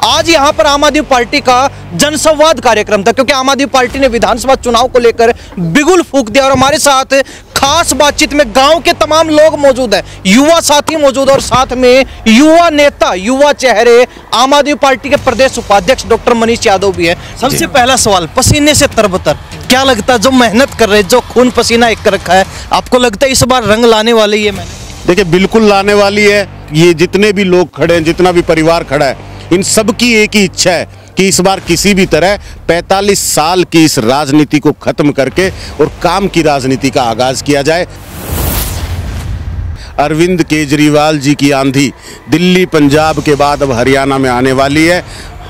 आज यहाँ पर आम आदमी पार्टी का जनसंवाद कार्यक्रम था, क्योंकि आम आदमी पार्टी ने विधानसभा चुनाव को लेकर बिगुल फूंक दिया। और हमारे साथ खास बातचीत में गांव के तमाम लोग मौजूद हैं, युवा साथी मौजूद और साथ में युवा नेता, युवा चेहरे, आम आदमी पार्टी के प्रदेश उपाध्यक्ष डॉक्टर मनीष यादव भी है। सबसे पहला सवाल, पसीने से तरबतर क्या लगता है, जो मेहनत कर रहे, जो खून पसीना एक कर रखा है, आपको लगता है इस बार रंग लाने वाली है? मैंने देखिए, बिल्कुल लाने वाली है। ये जितने भी लोग खड़े हैं, जितना भी परिवार खड़ा है, इन सब की एक ही इच्छा है कि इस बार किसी भी तरह 45 साल की इस राजनीति को खत्म करके और काम की राजनीति का आगाज किया जाए। अरविंद केजरीवाल जी की आंधी दिल्ली पंजाब के बाद अब हरियाणा में आने वाली है।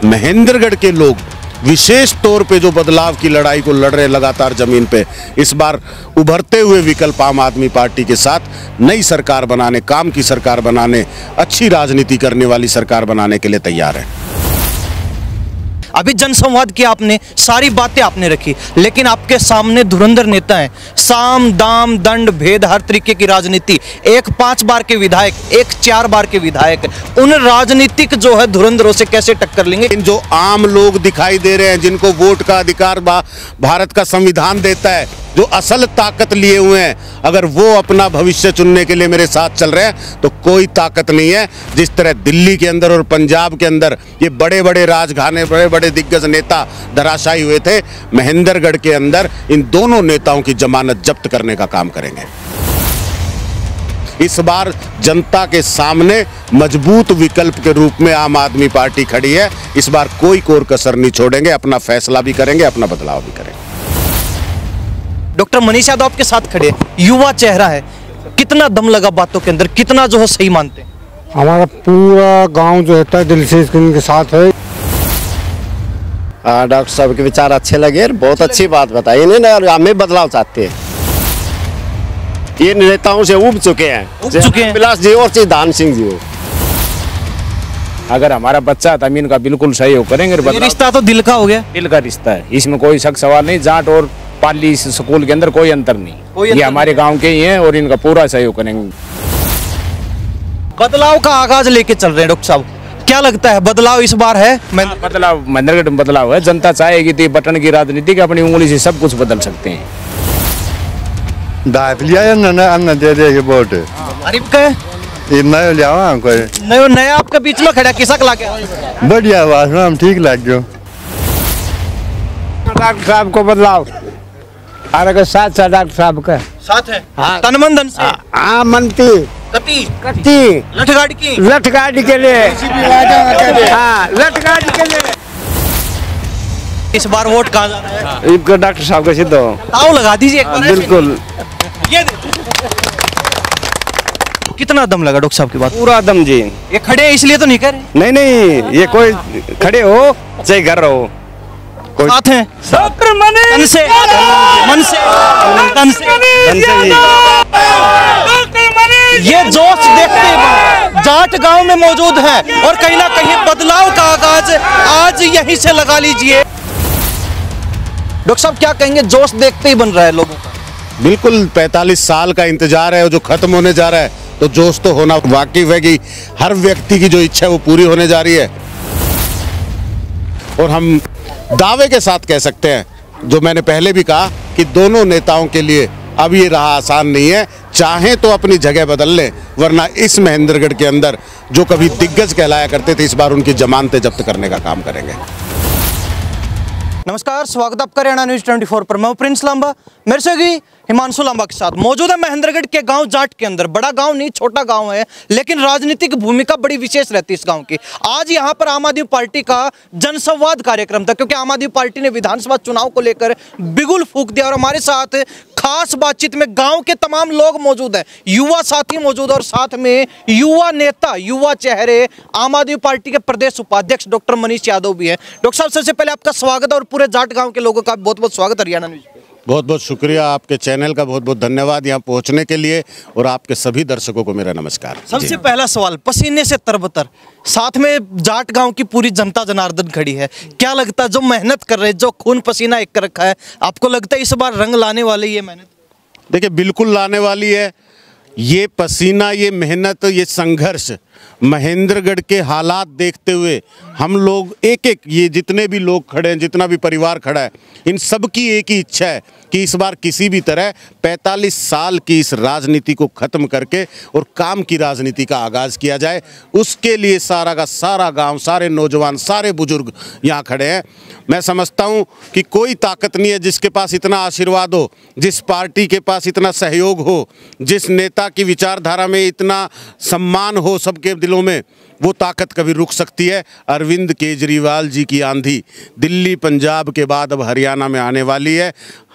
महेंद्रगढ़ के लोग विशेष तौर पे जो बदलाव की लड़ाई को लड़ रहे लगातार जमीन पे, इस बार उभरते हुए विकल्प आम आदमी पार्टी के साथ नई सरकार बनाने, काम की सरकार बनाने, अच्छी राजनीति करने वाली सरकार बनाने के लिए तैयार है। अभी जनसंवाद किया आपने, सारी बातें आपने रखी, लेकिन आपके सामने धुरंधर नेता हैं, साम दाम दंड भेद हर तरीके की राजनीति, एक 5 बार के विधायक, एक 4 बार के विधायक, उन राजनीतिक जो है धुरंधरों से कैसे टक्कर लेंगे? जो आम लोग दिखाई दे रहे हैं, जिनको वोट का अधिकार भारत का संविधान देता है, जो असल ताकत लिए हुए हैं, अगर वो अपना भविष्य चुनने के लिए मेरे साथ चल रहे हैं तो कोई ताकत नहीं है। जिस तरह दिल्ली के अंदर और पंजाब के अंदर ये बड़े बड़े राजघराने, बड़े बड़े दिग्गज नेता धराशायी हुए थे, महेंद्रगढ़ के अंदर इन दोनों नेताओं की जमानत जब्त करने का काम करेंगे। इस बार जनता के सामने मजबूत विकल्प के रूप में आम आदमी पार्टी खड़ी है। इस बार कोई कोर कसर नहीं छोड़ेंगे, अपना फैसला भी करेंगे, अपना बदलाव भी करेंगे। डॉक्टर मनीष यादव आपके साथ खड़े, युवा चेहरा है, कितना दम लगा बातों के अंदर, कितना जो है सही मानते हैं? हमारा पूरा गांव जो है दिल से इनके साथ है। डॉक्टर साहब के विचार अच्छे लगे, बहुत अच्छी बात बताई इन्हें। हमें बदलाव चाहते हैं, ये नेताओं से उब चुके हैं, विलास जी और सिद्धांत सिंह जी। अगर हमारा बच्चा था, इनका बिल्कुल सहयोग करेंगे। रिश्ता तो दिल का हो गया, दिल का रिश्ता है, इसमें कोई शक सवाल नहीं। जाट और पाली स्कूल के अंदर कोई अंतर नहीं, ये हमारे गांव के ही हैं और इनका पूरा सहयोग करेंगे। बदलाव का आगाज लेके चल रहे हैं डॉक्टर साहब, क्या लगता है बदलाव इस बार है? बदलाव महेंद्रगढ़ में बदलाव है। जनता चाहेगी तो बटन की राजनीति की अपनी उंगली से सब कुछ बदल सकते हैं। दे देंगे वोट। नया आपके बीच में खड़ा, किसक ला के बढ़िया बात, हम ठीक लग गयो। डॉक्टर साहब को बदलाव के साथ साथ डॉक्टर साहब का साथ है, तन मन धन से, हाँ मनती कती लठगाड़ी के लिए, हाँ लठगाड़ी के लिए। इस बार वोट कहाँ जा रहा है? इनको डॉक्टर साहब का सिद्ध आओ लगा दीजिए एक बार। बिल्कुल। ये कितना दम लगा डॉक्टर साहब की बात? पूरा दम जी। ये खड़े इसलिए तो नहीं कर रहे? नहीं, ये कोई खड़े हो चाहे घर रहो, साथ हैं, तन से मन से तन से। ये जोश देखते ही जाट गांव में मौजूद है और कहीं ना कहीं बदलाव का आगाज आज यहीं से लगा लीजिए। डॉक्टर साहब क्या कहेंगे, जोश देखते ही बन रहा है लोगों का? बिल्कुल, 45 साल का इंतजार है जो खत्म होने जा रहा है, तो जोश तो होना वाकिफ है कि हर व्यक्ति की जो इच्छा है वो पूरी होने जा रही है। और हम दावे के साथ कह सकते हैं, जो मैंने पहले भी कहा, कि दोनों नेताओं के लिए अब ये राह आसान नहीं है। चाहें तो अपनी जगह बदल लें, वरना इस महेंद्रगढ़ के अंदर जो कभी दिग्गज कहलाया करते थे, इस बार उनकी जमानतें जब्त करने का काम करेंगे। नमस्कार, स्वागत आपका हरियाणा न्यूज 24 पर। मैं प्रिंस लांबा, मेरे से हिमांशु लांबा के साथ मौजूद है महेंद्रगढ़ के गांव जाट के अंदर। बड़ा गांव नहीं, छोटा गांव है, लेकिन राजनीतिक भूमिका बड़ी विशेष रहती है इस गांव की। आज यहां पर आम आदमी पार्टी का जनसंवाद कार्यक्रम था, क्योंकि आम आदमी पार्टी ने विधानसभा चुनाव को लेकर बिगुल फूंक दिया। और हमारे साथ खास बातचीत में गांव के तमाम लोग मौजूद हैं, युवा साथी मौजूद और साथ में युवा नेता, युवा चेहरे, आम आदमी पार्टी के प्रदेश उपाध्यक्ष डॉक्टर मनीष यादव भी है। डॉक्टर साहब, सबसे पहले आपका स्वागत और पूरे जाट गांव के लोगों का बहुत बहुत स्वागत हरियाणा न्यूज पे। बहुत बहुत शुक्रिया, आपके चैनल का बहुत बहुत धन्यवाद यहाँ पहुँचने के लिए, और आपके सभी दर्शकों को मेरा नमस्कार। सबसे पहला सवाल, पसीने से तरबतर, साथ में जाट गांव की पूरी जनता जनार्दन खड़ी है, क्या लगता है जो मेहनत कर रहे, जो खून पसीना एक कर रखा है, आपको लगता है इस बार रंग लाने वाली है मेहनत? देखिए, बिल्कुल लाने वाली है। ये पसीना, ये मेहनत, ये संघर्ष महेंद्रगढ़ के हालात देखते हुए हम लोग एक एक, ये जितने भी लोग खड़े हैं, जितना भी परिवार खड़ा है, इन सब की एक ही इच्छा है कि इस बार किसी भी तरह 45 साल की इस राजनीति को ख़त्म करके और काम की राजनीति का आगाज़ किया जाए। उसके लिए सारा का सारा गांव, सारे नौजवान, सारे बुजुर्ग यहाँ खड़े हैं। मैं समझता हूँ कि कोई ताकत नहीं है जिसके पास इतना आशीर्वाद हो, जिस पार्टी के पास इतना सहयोग हो, जिस नेता की विचारधारा में इतना सम्मान हो सबके दिलों में, वो ताकत कभी रुक सकती है। अरविंद केजरीवाल जी की आंधी दिल्ली पंजाब के बाद अब हरियाणा में आने वाली है।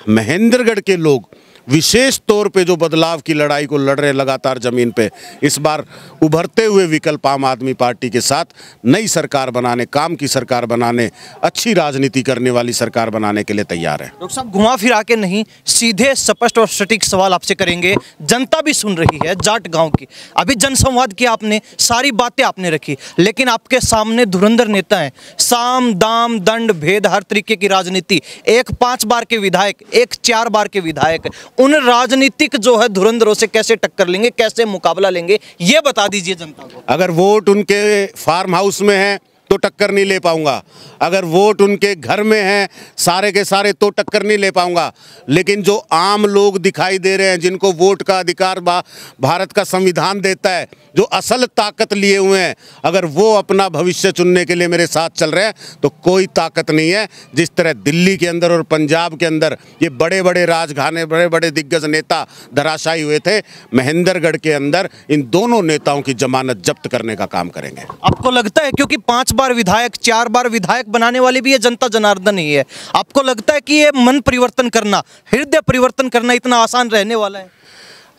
महेंद्रगढ़ के लोग विशेष तौर पे जो बदलाव की लड़ाई को लड़ रहे लगातार ज़मीन पे, इस बार उभरते हुए विकल्प आम आदमी पार्टी के साथ नई सरकार बनाने, काम की सरकार बनाने, अच्छी राजनीति करने वाली सरकार बनाने के लिए तैयार है। डॉक्टर साहब, घुमा फिरा के नहीं, सीधे स्पष्ट और सटीक सवाल आपसे करेंगे। जनता भी सुन रही है जाट गांव की। अभी जनसंवाद किया आपने, सारी बातें आपने रखी, लेकिन आपके सामने धुरंधर नेता हैं। साम दाम दंड भेद हर तरीके की राजनीति, एक 5 बार के विधायक, एक 4 बार के विधायक, उन राजनीतिक जो है धुरंधरों से कैसे टक्कर लेंगे, कैसे मुकाबला लेंगे, ये बता दीजिए जनता को। अगर वोट उनके फार्म हाउस में है तो टक्कर नहीं ले पाऊंगा, अगर वोट उनके घर में है सारे के सारे तो टक्कर नहीं ले पाऊंगा। लेकिन जो आम लोग दिखाई दे रहे हैं, जिनको वोट का अधिकार भारत का संविधान देता है, जो असल ताकत लिए हुए हैं, अगर वो अपना भविष्य चुनने के लिए मेरे साथ चल रहे हैं तो कोई ताकत नहीं है। जिस तरह दिल्ली के अंदर और पंजाब के अंदर ये बड़े बड़े राजघराने, बड़े बड़े दिग्गज नेता धराशायी हुए थे, महेंद्रगढ़ के अंदर इन दोनों नेताओं की जमानत जब्त करने का काम करेंगे। आपको लगता है, क्योंकि 5 बार विधायक, 4 बार विधायक बनाने वाली भी ये जनता जनार्दन ही है, आपको लगता है कि ये मन परिवर्तन करना, हृदय परिवर्तन करना इतना आसान रहने वाला है?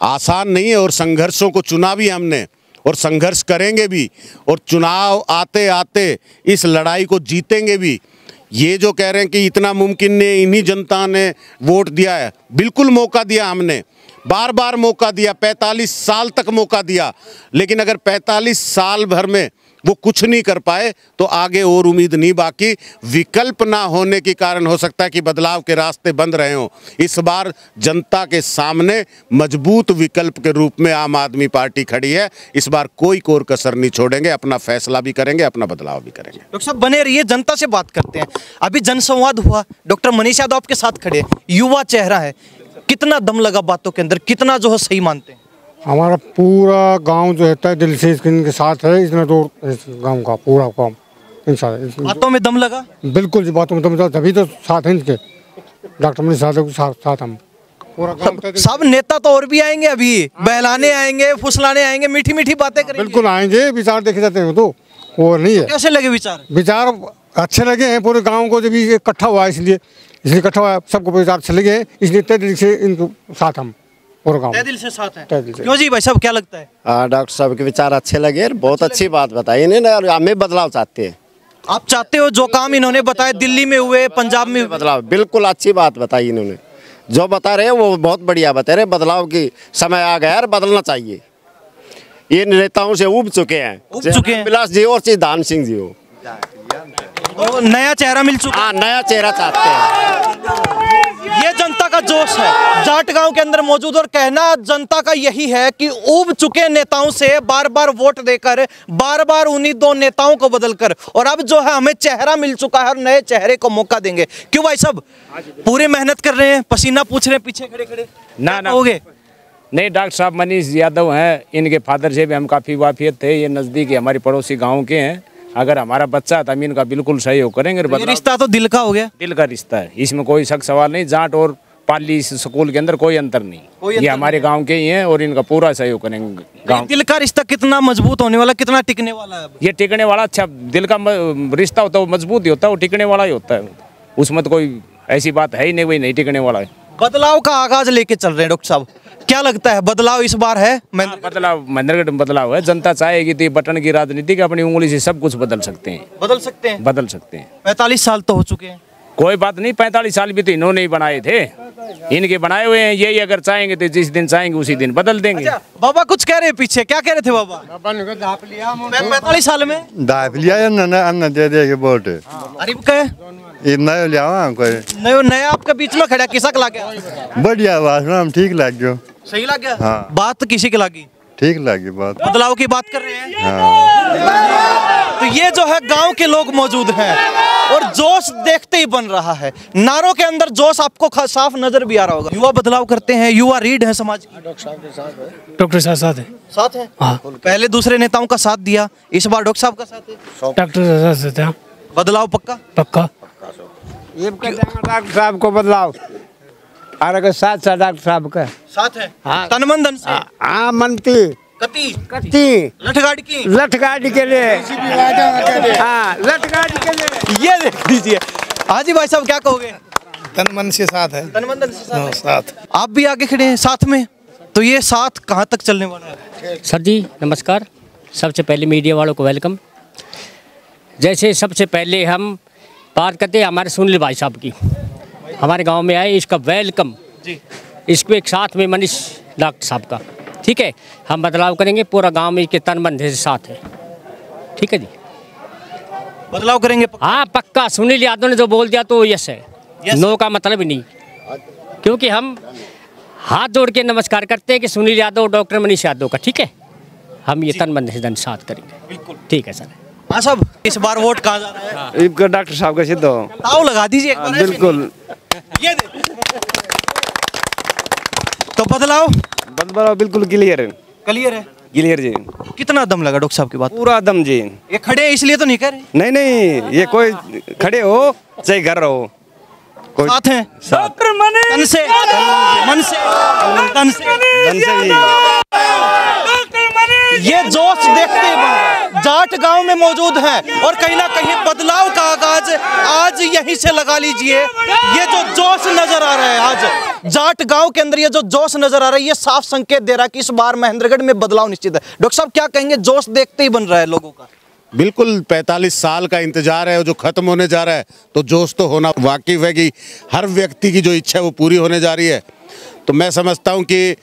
आसान नहीं है, और संघर्षों को चुना भी हमने और संघर्ष करेंगे भी, और चुनाव आते आते इस लड़ाई को जीतेंगे भी। ये जो कह रहे हैं कि इतना मुमकिन नहीं, इन्हीं जनता ने वोट दिया है, बिल्कुल मौका दिया हमने, बार बार मौका दिया, 45 साल तक मौका दिया। लेकिन अगर 45 साल भर में वो कुछ नहीं कर पाए तो आगे और उम्मीद नहीं बाकी। विकल्प ना होने के कारण हो सकता है कि बदलाव के रास्ते बंद रहे हों। इस बार जनता के सामने मजबूत विकल्प के रूप में आम आदमी पार्टी खड़ी है। इस बार कोई कोर कसर नहीं छोड़ेंगे, अपना फैसला भी करेंगे, अपना बदलाव भी करेंगे। डॉक्टर साहब बने रहिए, जनता से बात करते हैं। अभी जनसंवाद हुआ, डॉक्टर मनीष यादव आपके साथ खड़े, युवा चेहरा है, कितना दम लगा बातों के अंदर, कितना जो है सही मानते हैं? हमारा पूरा गांव जो है दिल से इनके साथ है। इतना तो गांव का पूरा काम इंशाल्लाह बातों में दम लगा, बिल्कुल जी, बातों में दम लगा, तभी तो साथ हैं इनके, डॉक्टर मनीष यादव के साथ हम पूरा गांव। सब नेता तो और भी आएंगे, अभी बहलाने आएंगे, फुसलाने आएंगे, मीठी मीठी बातें करेंगे। बिल्कुल आएंगे, विचार देखे जाते हैं तो और नहीं है। कैसे लगे विचार? विचार अच्छे लगे हैं, पूरे गाँव को जब इकट्ठा हुआ इसलिए इकट्ठा हुआ, सबको विचार अच्छे लगे हैं, इसलिए तय दिल से इनके साथ हम पूरा गाँव दिल से साथ है। क्यों जी भाई साहब, क्या लगता है? हाँ, डॉक्टर साहब के विचार अच्छे लगे, बहुत अच्छी बात बताई इन्होंने। हमें बदलाव चाहते हैं। आप चाहते हो जो काम इन्होंने बताया दिल्ली में हुए, पंजाब में हुए? बदलाव, बिल्कुल अच्छी बात बताई इन्होंने। जो बता रहे हैं वो बहुत बढ़िया बता रहे। बदलाव की समय आ गया है, बदलना चाहिए। ये नेताओं से उब चुके हैं, बिलास जी और सिद्धांत सिंह जी हो, तो नया चेहरा मिल चुका। हाँ, नया चेहरा चाहते हैं। ये जनता का जोश है जाट गांव के अंदर मौजूद, और कहना जनता का यही है कि उब चुके नेताओं से बार बार वोट देकर, बार बार उन्हीं 2 नेताओं को बदलकर, और अब जो है हमें चेहरा मिल चुका है और नए चेहरे को मौका देंगे। क्यों भाई साहब, पूरी मेहनत कर रहे हैं, पसीना पूछ रहे हैं पीछे खड़े खड़े? ना हो गए नहीं, डॉक्टर साहब मनीष यादव हैं, इनके फादर से भी हम काफ़ी वाकिफ थे। ये नज़दीकी हमारे पड़ोसी गाँव के हैं। अगर हमारा बच्चा था, हम इनका बिल्कुल सहयोग करेंगे। ये रिश्ता तो दिल का हो गया, दिल का रिश्ता है, इसमें कोई शक सवाल नहीं। जाट और पाली स्कूल के अंदर कोई अंतर नहीं, ये हमारे गांव के ही हैं और इनका पूरा सहयोग करेंगे। गांव दिल का रिश्ता कितना मजबूत होने वाला, कितना टिकने वाला है? ये टिकने वाला, अच्छा दिल का रिश्ता होता है वो मजबूत ही होता है, वो टिकने वाला ही होता है। उसमें तो कोई ऐसी बात है ही नहीं, वही नहीं टिकने वाला है। बदलाव का आगाज लेके चल रहे हैं डॉक्टर साहब, क्या लगता है बदलाव इस बार है? बदलाव महेंद्रगढ़ में बदलाव है। जनता चाहेगी तो बटन की राजनीति की अपनी उंगली से सब कुछ बदल सकते हैं, बदल सकते हैं, बदल सकते हैं। 45 साल तो हो चुके हैं, कोई बात नहीं, 45 साल भी तो इन्होंने ही बनाए थे, इनके बनाए हुए हैं। यही अगर चाहेंगे तो जिस दिन चाहेंगे उसी दिन बदल देंगे। अच्छा, बाबा कुछ कह रहे हैं पीछे, क्या कह रहे थे बाबा? 45 साल में दाप लिया अन्न दे देंगे वोट। अरे कहे नया लिया कोई नया आपके बीच में खड़ा, किसा के लग गया? बढ़िया बात, हम ठीक लग गयो, सही लग गया। हाँ। बात किसी के लगी? ठीक लगी बहुत। बदलाव की बात कर रहे हैं। हाँ। तो ये जो है गांव के लोग मौजूद हैं और जोश देखते ही बन रहा है। नारों के अंदर जोश आपको साफ नजर भी आ रहा होगा। युवा बदलाव करते हैं, युवा रीढ़ है समाज की। डॉक्टर साहब साथ है। हाँ। पहले दूसरे नेताओं का साथ दिया, इस बार डॉक्टर साहब का साथ है। डॉक्टर साहब बदलाव पक्का पक्का। ये डॉक्टर साहब को बदलाव अरे साथ साथ डॉक्टर साहब का साथ है। हाँ। तन मन धन से। हाँ मनती कती कत्ती लठगाड़ी की लठगाड़ी के लिए हाँ लठगाड़ी के लिए ये देख लीजिए। हाजी भाई साहब क्या कहोगे? तन मन से साथ है। तन मन धन से साथ है। साथ आप भी आगे खड़े हैं साथ में, तो ये साथ कहाँ तक चलने वाला है? सर जी नमस्कार। सबसे पहले मीडिया वालों को वेलकम। जैसे सबसे पहले हम बात करते हैं हमारे सुनील भाई साहब की, हमारे गांव में आए, इसका वेलकम जी। इसको एक साथ में मनीष डॉक्टर साहब का, ठीक है। हम बदलाव करेंगे, पूरा गांव में इसके तन मन से साथ है, ठीक है जी। बदलाव करेंगे हाँ पक्का। सुनील यादव ने जो बोल दिया तो यस है, नो का मतलब ही नहीं, क्योंकि हम हाथ जोड़ के नमस्कार करते हैं कि सुनील यादव डॉक्टर मनीष यादव का, ठीक है। हम ये तन मन से साथ करेंगे, बिल्कुल ठीक है सर। हाँ साहब, इस बार वोट कहाँ जा रहा है? इनका डॉक्टर साहब का सिद्ध हो ताव लगा दीजिए एक बार। बिल्कुल। ये तो बदलाव बिल्कुल क्लियर है। क्लियर है। क्लियर जी। कितना दम लगा डॉक्टर साहब की बात? पूरा दम जी। ये खड़े हैं इसलिए तो नहीं कह रहे? नहीं नहीं, ये कोई खड़े हो चाहे घर रहो, कोई साथ हैं। डॉक्टर तन से मन से तन से जी। ये जोश देखते ही जाट गांव में मौजूद है और कहीं ना कहीं बदलाव का आगाज आज यहीं से लगा लीजिए। ये जो जोश नजर आ रहा है आज जाट गांव के अंदर, ये जो जोश नजर आ रहा है, ये साफ संकेत दे रहा है कि इस बार महेंद्रगढ़ में बदलाव निश्चित है। डॉक्टर साहब क्या कहेंगे? जोश देखते ही बन रहा है लोगों का। बिल्कुल 45 साल का इंतजार है जो खत्म होने जा रहा है, तो जोश तो होना वाकिफ है कि हर व्यक्ति की जो इच्छा है वो पूरी होने जा रही है। तो मैं समझता हूँ कि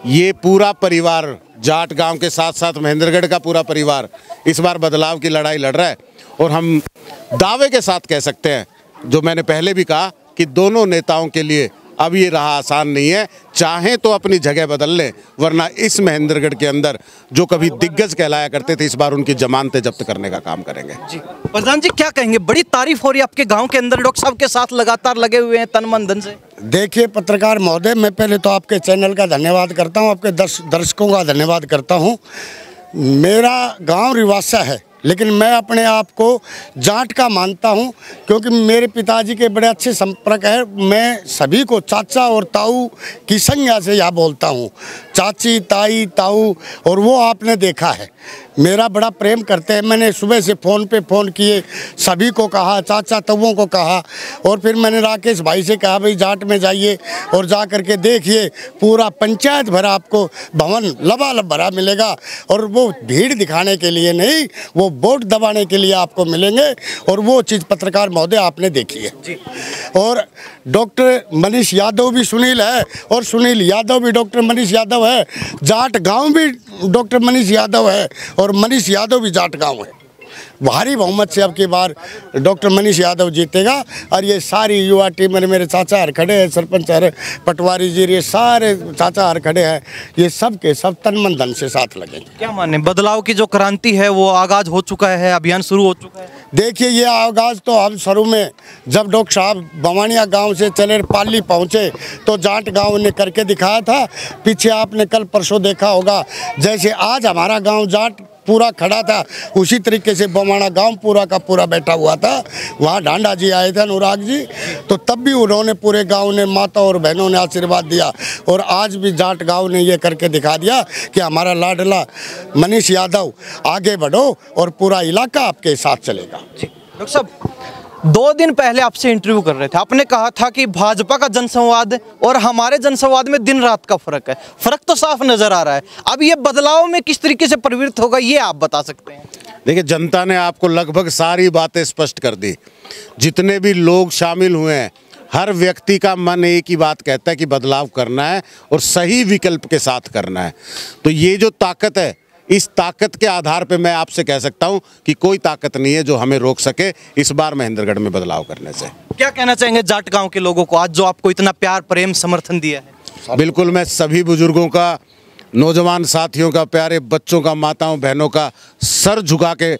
ये पूरा परिवार, जाट गांव के साथ साथ महेंद्रगढ़ का पूरा परिवार इस बार बदलाव की लड़ाई लड़ रहा है। और हम दावे के साथ कह सकते हैं, जो मैंने पहले भी कहा, कि दोनों नेताओं के लिए अब ये राह आसान नहीं है। चाहें तो अपनी जगह बदल लें, वरना इस महेंद्रगढ़ के अंदर जो कभी दिग्गज कहलाया करते थे, इस बार उनकी जमानतें जब्त करने का काम करेंगे। जी प्रधान जी क्या कहेंगे? बड़ी तारीफ हो रही है आपके गांव के अंदर, डॉक्टर साहब के साथ लगातार लगे हुए हैं तन मन धन से। देखिए पत्रकार महोदय, मैं पहले तो आपके चैनल का धन्यवाद करता हूं, आपके दर्शकों का धन्यवाद करता हूं। मेरा गांव रिवासा है, लेकिन मैं अपने आप को जाट का मानता हूं, क्योंकि मेरे पिताजी के बड़े अच्छे संपर्क है। मैं सभी को चाचा और ताऊ की संज्ञा से यहाँ बोलता हूं, चाची, ताई, ताऊ, और वो आपने देखा है मेरा बड़ा प्रेम करते हैं। मैंने सुबह से फ़ोन पे फ़ोन किए, सभी को कहा, चाचा ताऊओं को कहा, और फिर मैंने राकेश भाई से कहा भाई जाट में जाइए और जा कर के देखिए, पूरा पंचायत भरा आपको भवन लबालब भरा मिलेगा। और वो भीड़ दिखाने के लिए नहीं, वो वोट दबाने के लिए आपको मिलेंगे, और वो चीज़ पत्रकार महोदय आपने देखी है। और डॉक्टर मनीष यादव भी सुनील है, और सुनील यादव भी डॉक्टर मनीष यादव है। जाट गांव भी डॉक्टर मनीष यादव है, और मनीष यादव भी जाट गांव है। भारी बहुमत से अब की बार डॉक्टर मनीष यादव जीतेगा। और ये सारी युवा टीम, मेरे चाचा हर खड़े हैं, सरपंच हर पटवारी जी, ये सारे चाचा हर खड़े हैं, ये सब के सब तन मन धन से साथ लगेंगे। क्या माने, बदलाव की जो क्रांति है वो आगाज हो चुका है, अभियान शुरू हो चुका है? देखिए ये आगाज तो हम शुरू में जब डॉक्टर साहब बवानिया गांव से चले पाली पहुंचे तो जाट गांव ने करके दिखाया था। पीछे आपने कल परसों देखा होगा, जैसे आज हमारा गांव जाट पूरा खड़ा था, उसी तरीके से बवाना गांव पूरा का पूरा बैठा हुआ था। वहाँ ढांडा जी आए थे, अनुराग जी, तो तब भी उन्होंने पूरे गांव ने, माता और बहनों ने आशीर्वाद दिया। और आज भी जाट गांव ने ये करके दिखा दिया कि हमारा लाडला मनीष यादव, आगे बढ़ो और पूरा इलाका आपके साथ चलेगा। डॉक्टर साहब, 2 दिन पहले आपसे इंटरव्यू कर रहे थे, आपने कहा था कि भाजपा का जनसंवाद और हमारे जनसंवाद में दिन रात का फर्क है। फर्क तो साफ नजर आ रहा है। अब ये बदलाव में किस तरीके से परिवर्तित होगा, ये आप बता सकते हैं? देखिए, जनता ने आपको लगभग सारी बातें स्पष्ट कर दी। जितने भी लोग शामिल हुए हैं, हर व्यक्ति का मन एक ही बात कहता है कि बदलाव करना है और सही विकल्प के साथ करना है। तो ये जो ताकत है, इस ताकत के आधार पे मैं आपसे कह सकता हूं कि कोई ताकत नहीं है जो हमें रोक सके इस बार महेंद्रगढ़ में बदलाव करने से। क्या कहना चाहेंगे जाट गांव के लोगों को आज जो आपको इतना प्यार, प्रेम, समर्थन दिया है? बिल्कुल, मैं सभी बुजुर्गों का नौजवान साथियों का, प्यारे बच्चों का, माताओं बहनों का सर झुका के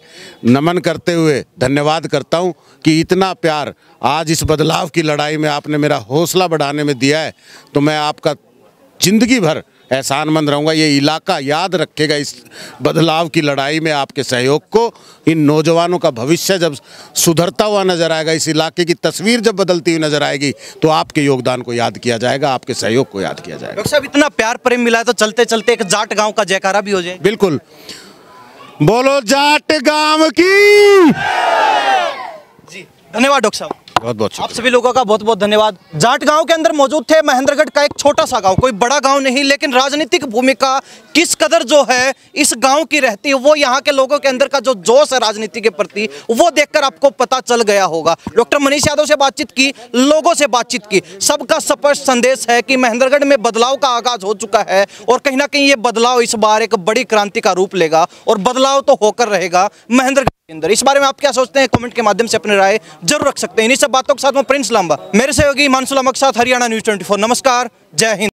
नमन करते हुए धन्यवाद करता हूं कि इतना प्यार आज इस बदलाव की लड़ाई में आपने मेरा हौसला बढ़ाने में दिया है। तो मैं आपका ज़िंदगी भर एहसानमंद रहूँगा। ये इलाका याद रखेगा इस बदलाव की लड़ाई में आपके सहयोग को। इन नौजवानों का भविष्य जब सुधरता हुआ नज़र आएगा, इस इलाके की तस्वीर जब बदलती हुई नज़र आएगी, तो आपके योगदान को याद किया जाएगा, आपके सहयोग को याद किया जाएगा। डॉक्टर साहब, इतना प्यार प्रेम मिला है तो चलते चलते एक जाट गांव का जयकारा भी हो जाए। बिल्कुल, बोलो जाट गांव की। जी धन्यवाद डॉक्टर साहब, बहुत बहुत आप सभी लोगों का बहुत बहुत धन्यवाद। जाट गांव के अंदर मौजूद थे। महेंद्रगढ़ का एक छोटा सा गांव, कोई बड़ा गांव नहीं, लेकिन राजनीतिक भूमिका किस कदर जो है इस गांव की रहती है, वो यहाँ के लोगों के अंदर का जो जोश है राजनीति के प्रति, वो देखकर आपको पता चल गया होगा। डॉक्टर मनीष यादव से बातचीत की, लोगों से बातचीत की, सबका स्पष्ट संदेश है कि महेंद्रगढ़ में बदलाव का आगाज हो चुका है और कहीं ना कहीं ये बदलाव इस बार एक बड़ी क्रांति का रूप लेगा और बदलाव तो होकर रहेगा महेंद्रगढ़ के अंदर। इस बारे में आप क्या सोचते हैं? कमेंट के माध्यम से अपनी राय जरूर रख सकते हैं। इन्हीं सब बातों के साथ मैं प्रिंस लांबा, मेरे सहयोगी हिमांशु लांबा के साथ हरियाणा न्यूज़ 24। नमस्कार, जय हिंद।